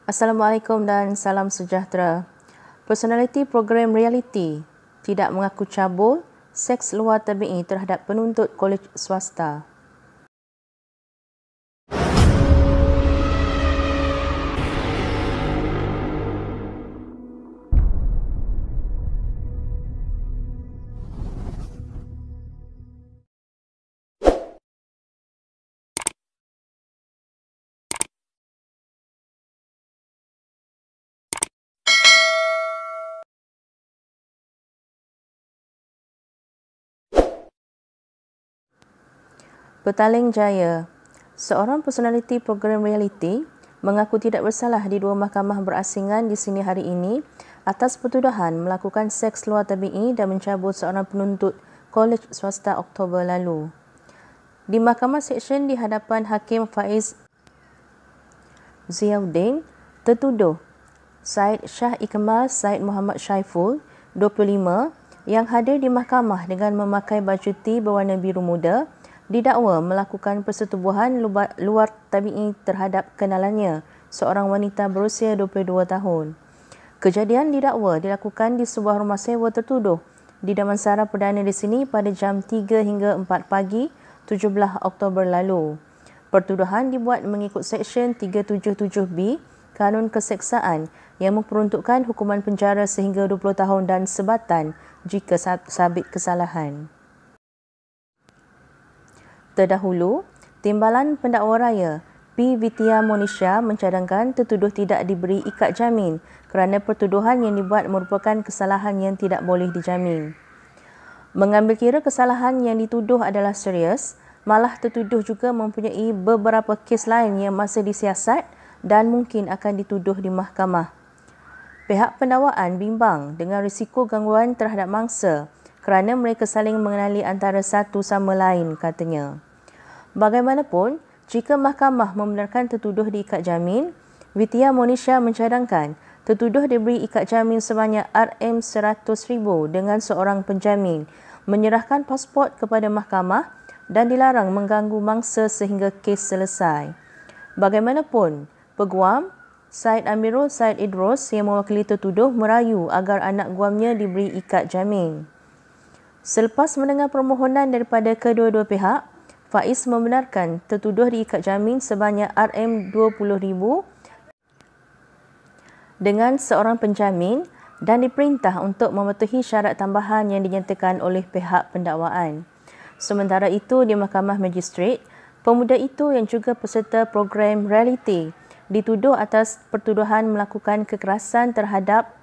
Assalamualaikum dan salam sejahtera. Personaliti program reality tidak mengaku cabul seks luar tabi'i terhadap penuntut kolej swasta. Petaling Jaya, seorang personaliti program reality mengaku tidak bersalah di dua mahkamah berasingan di sini hari ini atas pertuduhan melakukan seks luar tabi'i dan mencabul seorang penuntut kolej swasta Oktober lalu. Di Mahkamah Seksyen di hadapan Hakim Faiz Ziauddin, tertuduh Syed Shah Ikmal Syed Muhammad Syaiful, 25, yang hadir di mahkamah dengan memakai baju T berwarna biru muda, didakwa melakukan persetubuhan luar tabi'i terhadap kenalannya, seorang wanita berusia 22 tahun. Kejadian didakwa dilakukan di sebuah rumah sewa tertuduh di Damansara Perdana di sini pada jam 3 hingga 4 pagi 17 Oktober lalu. Pertuduhan dibuat mengikut Seksyen 377B Kanun Keseksaan yang memperuntukkan hukuman penjara sehingga 20 tahun dan sebatan jika sabit kesalahan. Terdahulu, Timbalan Pendakwa Raya P. Vidya Monisha mencadangkan tertuduh tidak diberi ikat jamin kerana pertuduhan yang dibuat merupakan kesalahan yang tidak boleh dijamin. Mengambil kira kesalahan yang dituduh adalah serius, malah tertuduh juga mempunyai beberapa kes lain yang masih disiasat dan mungkin akan dituduh di mahkamah. Pihak pendakwaan bimbang dengan risiko gangguan terhadap mangsa kerana mereka saling mengenali antara satu sama lain, katanya. Bagaimanapun, jika mahkamah membenarkan tertuduh diikat jamin, Vidya Monisha mencadangkan tertuduh diberi ikat jamin sebanyak RM100,000 dengan seorang penjamin, menyerahkan pasport kepada mahkamah dan dilarang mengganggu mangsa sehingga kes selesai. Bagaimanapun, peguam Syed Amirul Syed Idrus yang mewakili tertuduh merayu agar anak guamnya diberi ikat jamin. Selepas mendengar permohonan daripada kedua-dua pihak, Faiz membenarkan tertuduh diikat jamin sebanyak RM20,000 dengan seorang penjamin dan diperintah untuk mematuhi syarat tambahan yang dinyatakan oleh pihak pendakwaan. Sementara itu, di Mahkamah Magistrate, pemuda itu yang juga peserta program reality dituduh atas pertuduhan melakukan kekerasan terhadap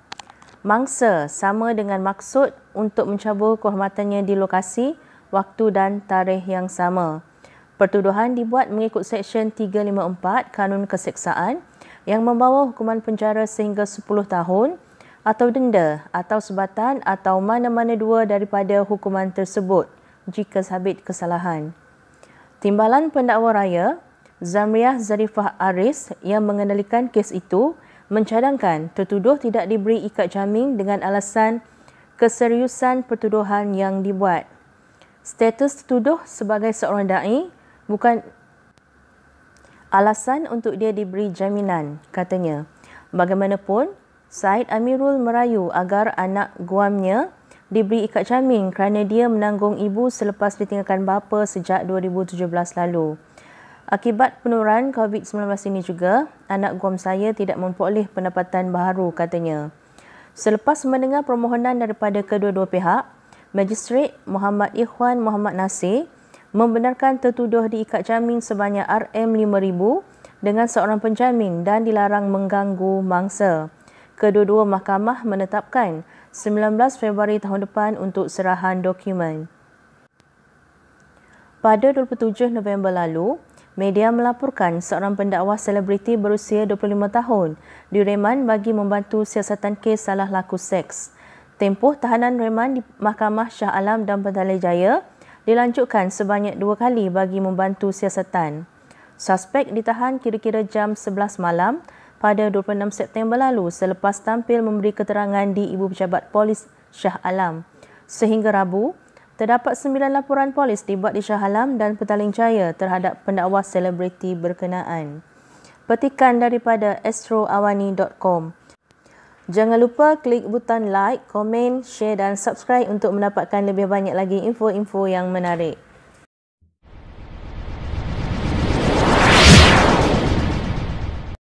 mangsa sama dengan maksud untuk mencabul kehormatannya di lokasi, waktu dan tarikh yang sama. Pertuduhan dibuat mengikut Seksyen 354 Kanun Keseksaan yang membawa hukuman penjara sehingga 10 tahun atau denda atau sebatan atau mana-mana dua daripada hukuman tersebut jika sabit kesalahan. Timbalan Pendakwa Raya Zamriah Zarifah Aris yang mengendalikan kes itu mencadangkan tertuduh tidak diberi ikat jamin dengan alasan keseriusan pertuduhan yang dibuat. Status tertuduh sebagai seorang da'i bukan alasan untuk dia diberi jaminan, katanya. Bagaimanapun, Syed Amirul merayu agar anak guamnya diberi ikat jamin kerana dia menanggung ibu selepas ditinggalkan bapa sejak 2017 lalu. Akibat penurunan COVID-19 ini juga, anak guam saya tidak memperoleh pendapatan baharu, katanya. Selepas mendengar permohonan daripada kedua-dua pihak, Magistrate Muhammad Ikhwan Muhammad Nasir membenarkan tertuduh diikat jamin sebanyak RM5,000 dengan seorang penjamin dan dilarang mengganggu mangsa. Kedua-dua mahkamah menetapkan 19 Februari tahun depan untuk serahan dokumen. Pada 27 November lalu, media melaporkan seorang pendakwa selebriti berusia 25 tahun direman bagi membantu siasatan kes salah laku seks. Tempoh tahanan reman di Mahkamah Shah Alam dan Petaling Jaya dilanjutkan sebanyak 2 kali bagi membantu siasatan. Suspek ditahan kira-kira jam 11 malam pada 26 September lalu selepas tampil memberi keterangan di Ibu Pejabat Polis Shah Alam. Sehingga Rabu, terdapat 9 laporan polis dibuat di Shah Alam dan Petaling Jaya terhadap pendakwa selebriti berkenaan. petikan daripada astroawani.com. Jangan lupa klik butang like, komen, share dan subscribe untuk mendapatkan lebih banyak lagi info-info yang menarik.